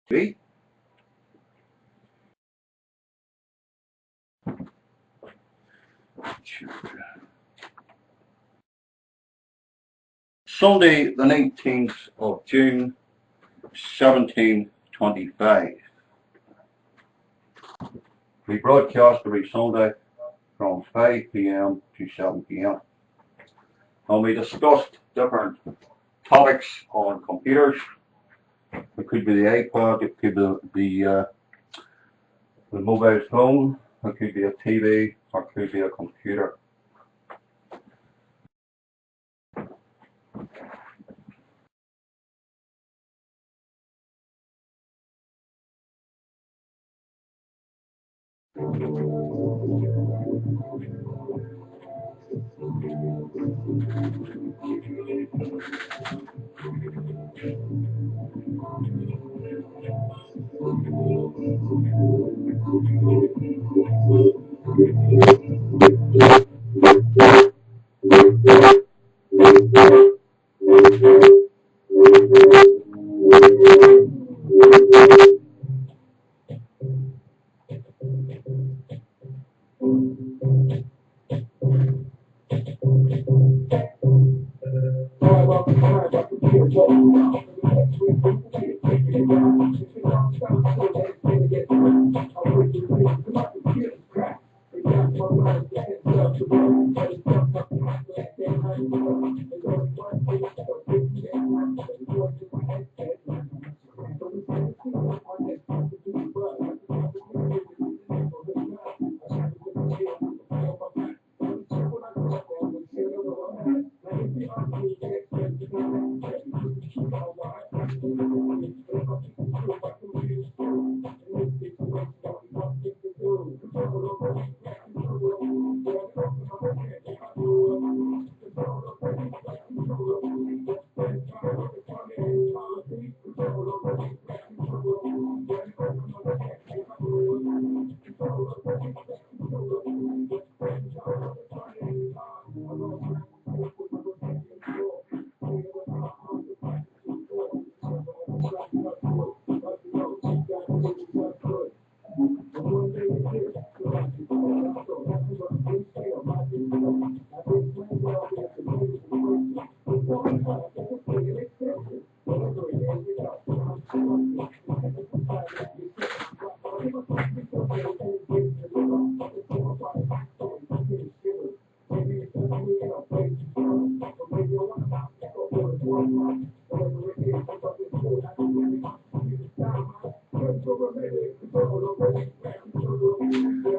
See? Sunday, the 19th of June, 1725. We broadcast every Sunday from 5 p.m. to 7 p.m. and we discussed different topics on computers. It could be the iPad, it could be the mobile phone, it could be a TV, or it could be a computer.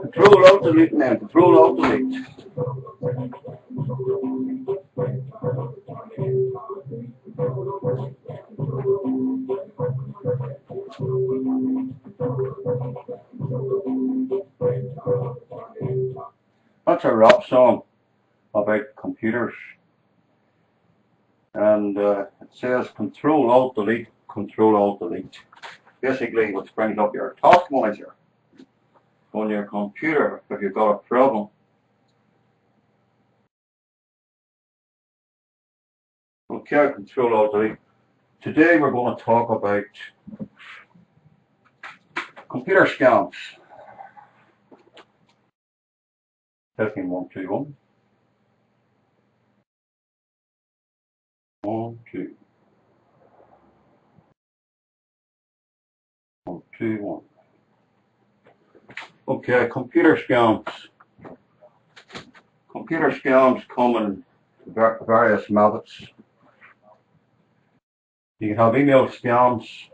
Control Alt Delete now, Control Alt Delete. That's a rap song about computers, and it says Control Alt Delete, Control Alt Delete. Basically, which brings up your task manager on your computer if you've got a problem. Okay, Control Alt Delete. Today we're going to talk about computer scams. Testing 1, 2, 1. 1, 2. 1, 2, 1. Okay, computer scams. Computer scams come in various methods. You can have email scams.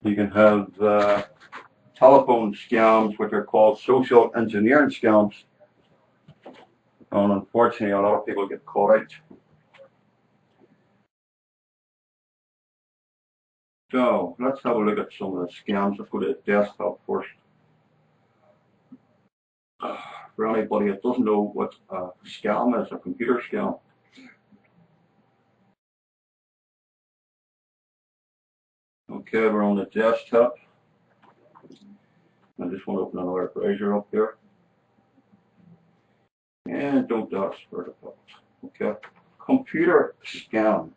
You can have telephone scams, which are called social engineering scams. And unfortunately, a lot of people get caught out. So let's have a look at some of the scams. Let's go to the desktop first. For anybody that doesn't know what a scam is, a computer scam. Okay, we're on the desktop. I just want to open another browser up here. And don't ask for the fault. Okay, computer scams.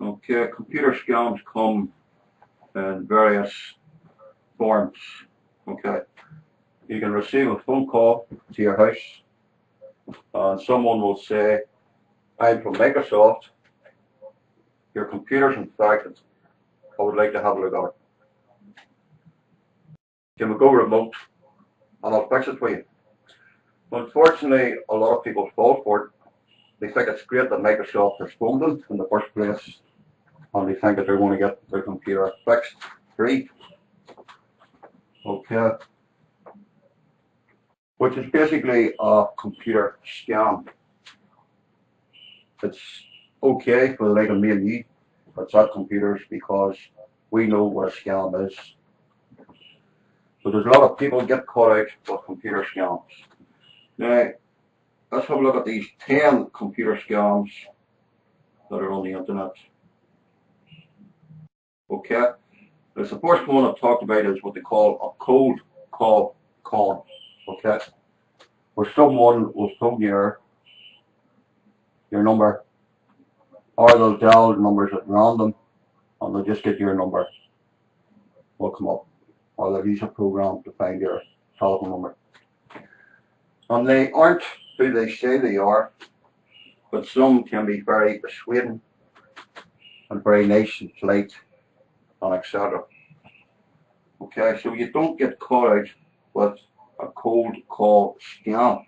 Okay, computer scams come in various forms. Okay, you can receive a phone call to your house and someone will say, I'm from Microsoft, your computer's infected, I would like to have a look at it. Can we go remote and I'll fix it for you? Unfortunately, a lot of people fall for it. They think it's great that Microsoft has phoned them in the first place and they think that they're going to get their computer fixed free. Okay. Which is basically a computer scam. It's okay for the like of me and you that's at computers because we know what a scam is. So there's a lot of people get caught out with computer scams. Now, let's have a look at these 10 computer scams that are on the internet. Okay, the first one I've talked about is what they call a cold call con. Okay, where someone will phone your number, or they'll dial numbers at random and they'll just get your number. Will come up, or they'll use a program to find your telephone number. And they aren't who they say they are, but some can be very persuading and very nice and polite and etc. Okay, so you don't get caught out with a cold call scam.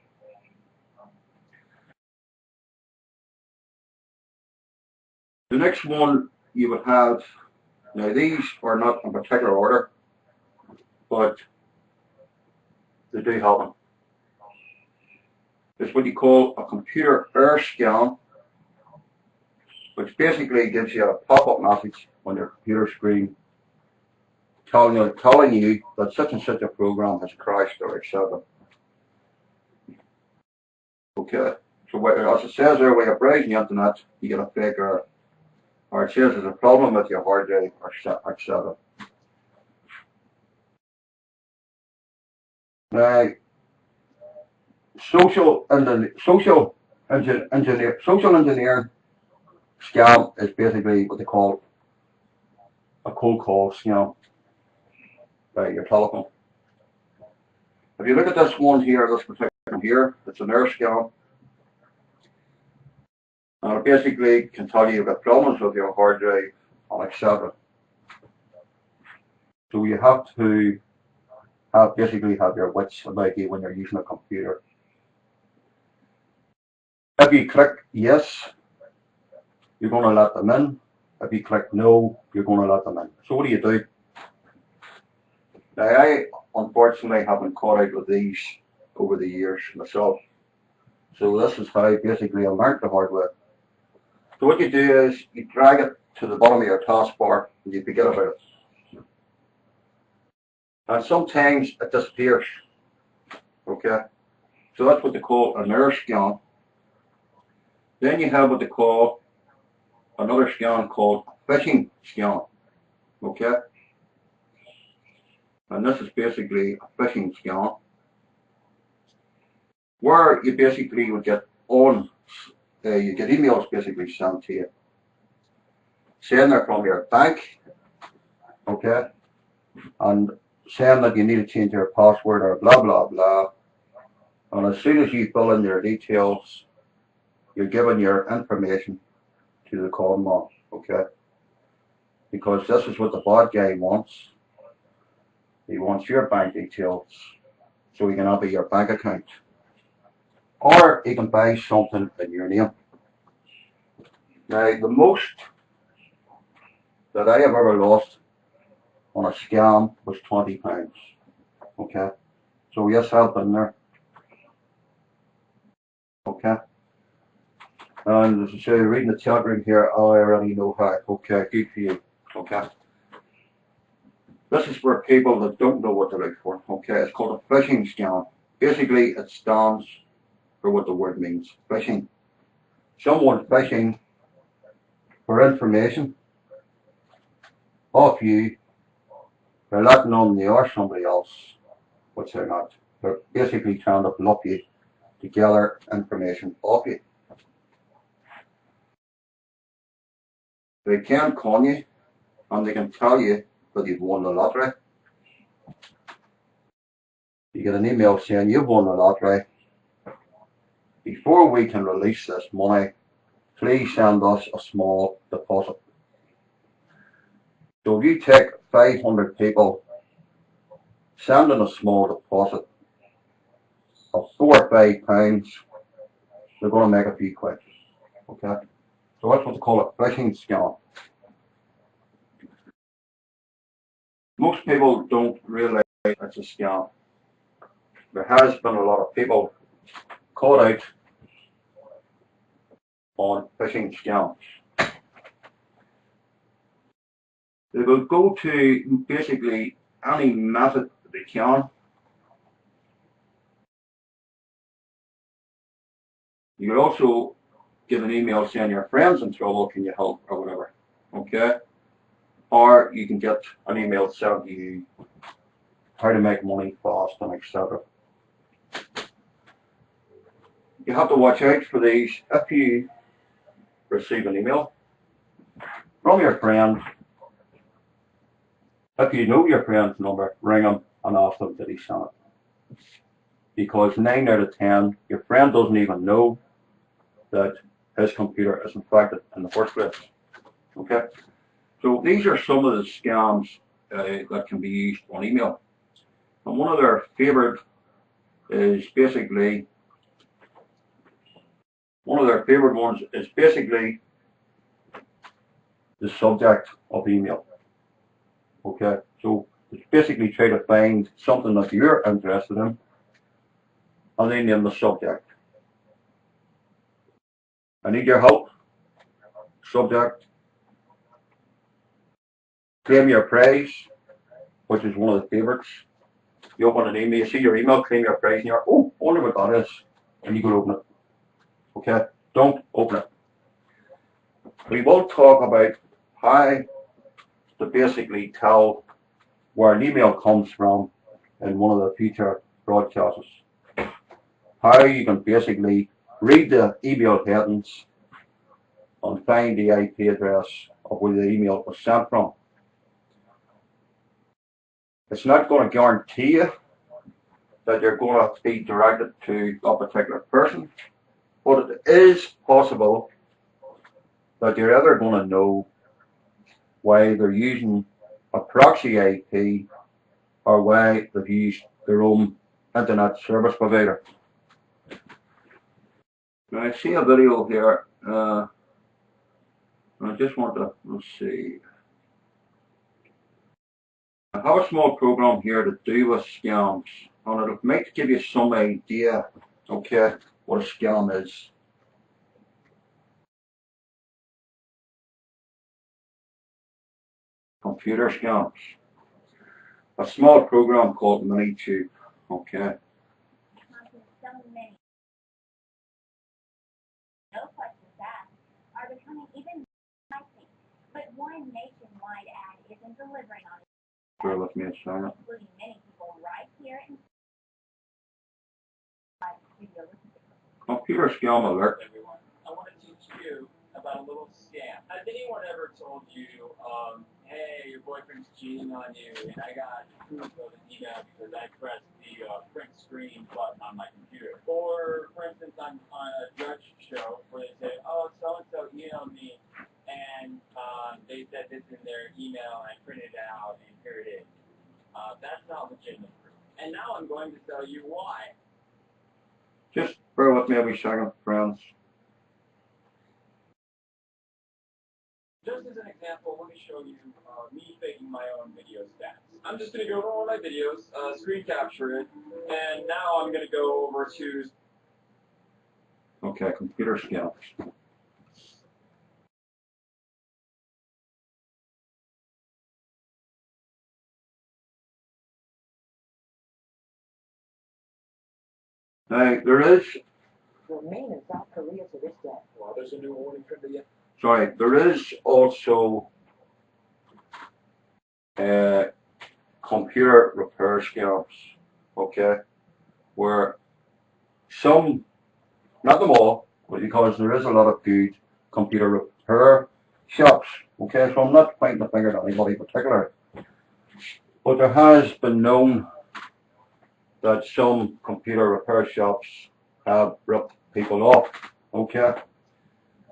The next one you would have, now these are not in particular order, but they do happen. It's what you call a computer error scam, which basically gives you a pop-up message on your computer screen telling you that such and such a program has crashed or etc. Okay, so as it says there, when you're browsing the internet, you get a fake error, or it says there's a problem with your hard drive or etc. Now, social engineering scam is basically what they call a cold call scam by your telephone. If you look at this one here, this particular one here, it's an error scam. And it basically can tell you about problems with your hard drive and etc. So you have to basically have your wits about you when you're using a computer. If you click yes, you're going to let them in. If you click no, you're going to let them in. So what do? Now, I unfortunately have been caught out with these over the years myself. So this is how basically I learned the hard way. So what you do is you drag it to the bottom of your taskbar and you forget about it. And sometimes it disappears. Okay? So that's what they call an error scam. Then you have what they call another scam called phishing scam. Okay? And this is basically a phishing scam where you basically would get you get emails basically sent to you saying they're from your bank, okay, and saying that you need to change your password or blah blah blah. And as soon as you fill in your details, you're giving your information to the con man, okay? Because this is what the bad guy wants. He wants your bank details so he can open your bank account. Or he can buy something in your name. Now, the most that I have ever lost on a scam was £20. Okay? So yes, I've been there. Okay? And as I say, reading the chat room here, I already know how. Okay, good for you. Okay? This is for people that don't know what to look for. Okay? It's called a phishing scam. Basically, it stands for what the word means. Phishing. Someone phishing for information off you. They're letting on they are somebody else, which they're not. They're basically trying to bluff you to gather information off you. They can con you and they can tell you that you've won the lottery. You get an email saying you've won the lottery. Before we can release this money, please send us a small deposit. So if you take 500 people, send in a small deposit of £4 or £5, they're going to make a few quid. Okay? So that's what they call a phishing scam. Most people don't realize it's a scam. There has been a lot of people caught out on phishing scams. They will go to basically any method that they can. You could also get an email saying your friend's in trouble, can you help, or whatever. Okay? Or you can get an email sent to you how to make money fast and etc. You have to watch out for these. If you receive an email from your friend, if you know your friend's number, ring him and ask them that he sent it. Because 9 out of 10, your friend doesn't even know that his computer is infected in the first place. Okay? So these are some of the scams that can be used on email. And one of their favorite is basically, one of their favorite ones is basically the subject of email. Okay, so it's basically try to find something that you're interested in and then name the subject. I need your help. Subject. Claim your prize, which is one of the favorites. You open an email, you see your email, claim your prize, and you're, oh, I wonder what that is. And you go to open it. Okay? Don't open it. We will talk about how to basically tell where an email comes from in one of the future broadcasts. How you can basically read the email headings and find the IP address of where the email was sent from. It's not going to guarantee you that you're going to be directed to a particular person, but it is possible that you're either going to know why they're using a proxy IP or why they've used their own internet service provider. Now I see a video here. I just want to, let's see. I have a small program here to do with scams, and it might give you some idea, okay, what a scam is. Computer scams. A small program called MiniTube, okay. No questions asked are becoming even pricing, but one nationwide ad isn't delivering on it. Bear with me a second. Including many people right here in studio. Computer scam alert. Everyone, I want to teach you about a little scam. Has anyone ever told you, hey, your boyfriend's cheating on you, and I got proof of an email because I pressed the print screen button on my computer? Or, for instance, I'm on a judge show where they say, oh, so-and-so emailed me, and they said this in their email, and I printed it out, and here it is. That's not legitimate proof. And now I'm going to tell you why. Just bear with me every second, friends. Just as an example, let me show you me faking my own video stats. I'm just going to go over all my videos, screen capture it, and now I'm going to go over to... Okay, computer scams. Now, there is... Remain in South Korea to this day. Well, there's a new warning for the... Sorry, there is also computer repair scams, okay, where some, not them all, but because there is a lot of good computer repair shops. Okay, so I'm not pointing the finger at anybody in particular, but there has been known that some computer repair shops have ripped people off. Okay,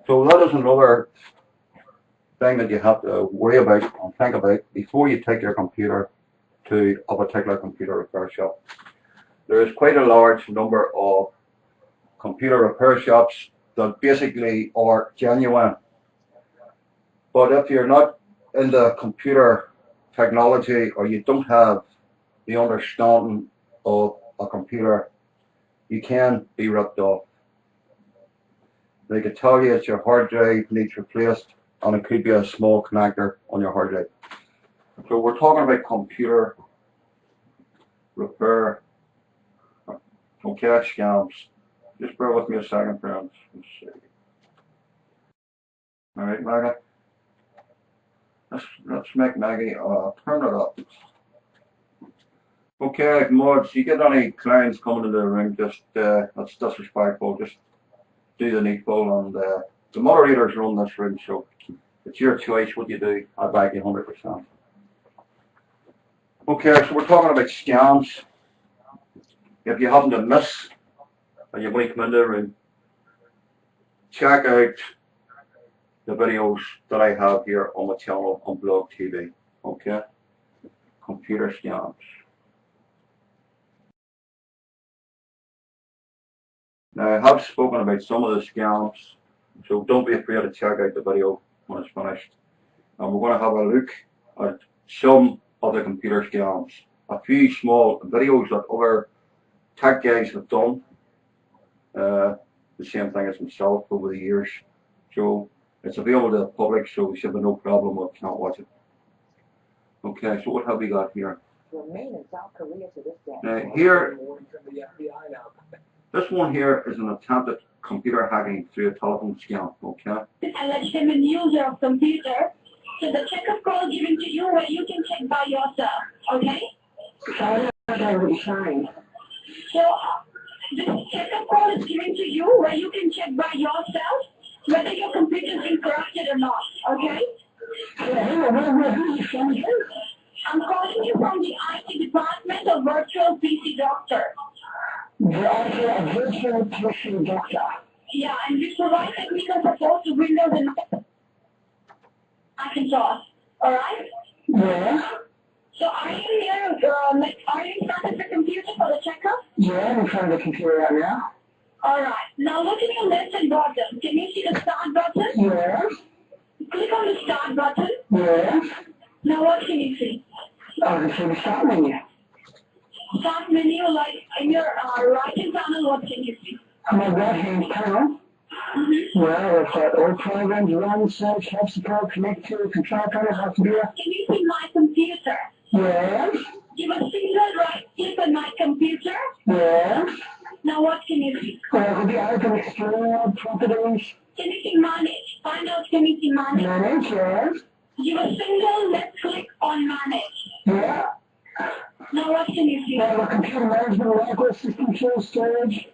so that is another thing that you have to worry about and think about before you take your computer to a particular computer repair shop. There is quite a large number of computer repair shops that basically are genuine. But if you're not into computer technology or you don't have the understanding of a computer, you can be ripped off. They could tell you that your hard drive needs replaced and it could be a small connector on your hard drive. So we're talking about computer repair, okay, scams. Just bear with me a second, friends. Let's see. All right, Maggie. Let's make Maggie turn it up. Okay, mods, you get any clients coming to the ring, just that's disrespectful. Just do the needful, and the moderators run this ring, so it's your choice what you do. I back you 100%. Okay, so we're talking about scams. If you happen to miss and you want to come into the room, check out the videos that I have here on my channel on Blog TV. Okay, computer scams. Now I have spoken about some of the scams, so don't be afraid to check out the video when it's finished. And we're going to have a look at some of the computer scams, a few small videos that other tech guys have done, the same thing as myself over the years. So it's available to the public, so we should have no problem with can't watch it. Okay, so what have we got here? Remain in South Korea to this day. Now here, this one here is an attempted computer hacking through a telephone scam. Okay. Legitimate user of computer, so the checkup call given to you where you can check by yourself. Okay. I already signed. So this checkup call is given to you where you can check by yourself whether your computer is been corrupted or not. Okay. I'm calling you from the IT department of Virtual PC Doctor. Virtual PC Doctor. Yeah, and we provide technical support to Windows and Macintosh. Alright? Yeah. So are you here, are you in front of the computer for the checkup? Yeah, I'm in front of the computer right now. Alright, now look at your left and bottom. Can you see the start button? Yeah. Click on the start button. Yeah. Now what can you see? I can see the start menu. Start menu, like in your right hand panel, what can you see? On my right hand panel, well, it's got all programs, run, search, help support, connect to, control panel, how to do it. Can you see my computer? Yeah. Give a single right click on my computer. Yeah. Now what can you see? Well, the open explore properties. Can you see manage? Find out, can you see manage? Manage, yes. Give a single left click on manage. Yeah. Now what can you see? Well, computer management, local system tools, storage.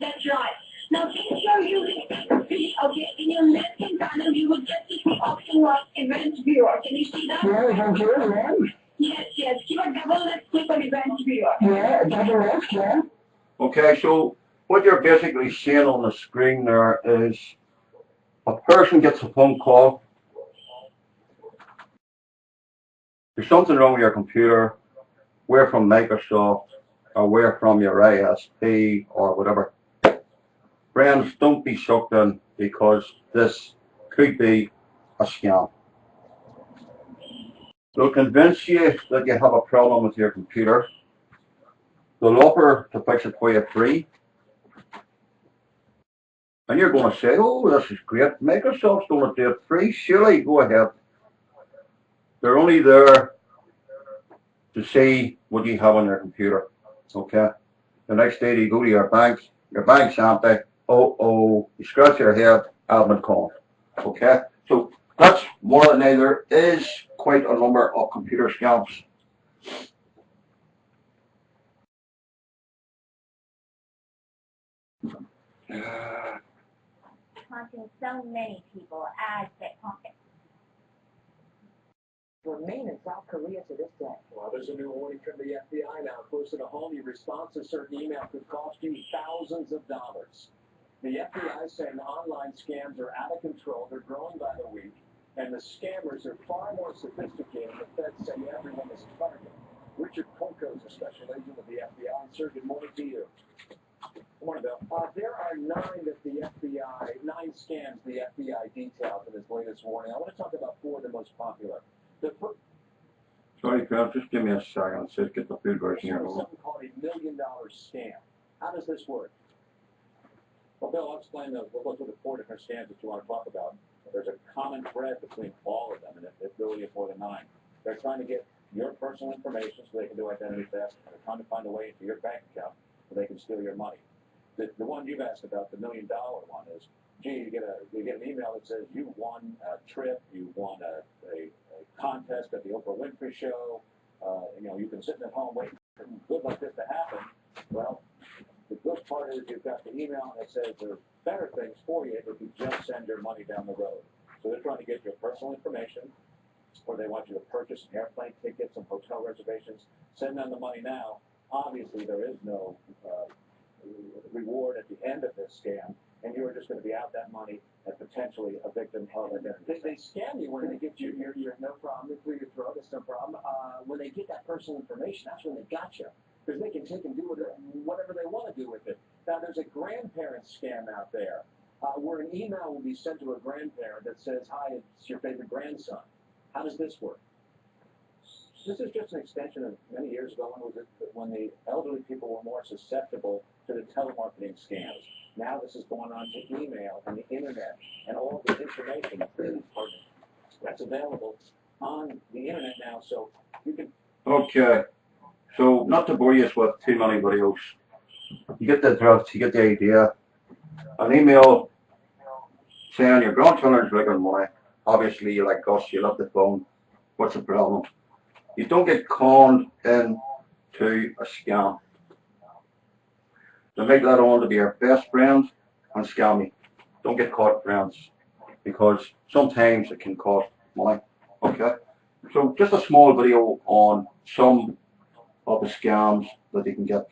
That's right. Now since you're using PC, okay, in your left hand panel you will get to see option like event viewer. Can you see that? Yeah, event viewer, yeah. Yes, yes. Give a double left click on event viewer. Yeah, double left, yeah. Okay, so what you're basically seeing on the screen there is a person gets a phone call. There's something wrong with your computer. We're from Microsoft, or we're from your ISP, or whatever. Friends, don't be sucked in because this could be a scam. They'll convince you that you have a problem with your computer. They'll offer to fix it for you free. And you're going to say, oh, this is great. Microsoft's going to do it free. Surely, go ahead. They're only there to see what you have on your computer. Okay? The next day you go to your bank's empty. Oh, you scratch your head, admin call. Okay? So that's more than either. There is quite a number of computer scams. Haunting so many people as that remain in South Korea to this day. Well, there's a new warning from the FBI now. Close to home, your response to certain email could cost you thousands of dollars. The FBI is saying online scams are out of control. They're growing by the week, and the scammers are far more sophisticated. The feds say everyone is a target. Richard Polko is a special agent of the FBI. Sir, good morning to you. Good morning, Bill. There are nine scams the FBI detailed in this latest warning. I want to talk about four of the most popular. Sorry, Grant, just give me a second. Let's get the food version here. Something called $1 million scam. How does this work? Well, Bill, I'll explain we'll go through the four different scams that you want to talk about. There's a common thread between all of them, and it really is more than nine. They're trying to get your personal information so they can do identity theft, and they're trying to find a way into your bank account so they can steal your money. The one you've asked about, the $1 million one, is, gee, you get an email that says you won a trip, you won a contest at the Oprah Winfrey Show, you've been sitting at home waiting for good like this to happen. Well, the good part is you've got the email that says there are better things for you if you just send your money down the road. So they're trying to get your personal information, or they want you to purchase airplane tickets and hotel reservations. Send them the money now. Obviously, there is no reward at the end of this scam, and you are just going to be out that money and potentially a victim of identity. They scam you when they get you, you're no problem, clear your throat, it's no problem. When they get that personal information, that's when they got you. Because they can take and do whatever they want to do with it. Now, there's a grandparent scam out there where an email will be sent to a grandparent that says, hi, it's your favorite grandson. How does this work? This is just an extension of many years ago when the elderly people were more susceptible to the telemarketing scams. Now this is going on to email and the internet and all the information that's available on the internet now, so you can... Okay, so not to bore you with too many videos, you get the drift, you get the idea. An email saying your grandchildren's making money. Obviously, you like us, you love the phone. What's the problem? You don't get conned into a scam. They make that on to be your best friend and scam you. Don't get caught, friends, because sometimes it can cost money. Okay? So just a small video on some of the scams that you can get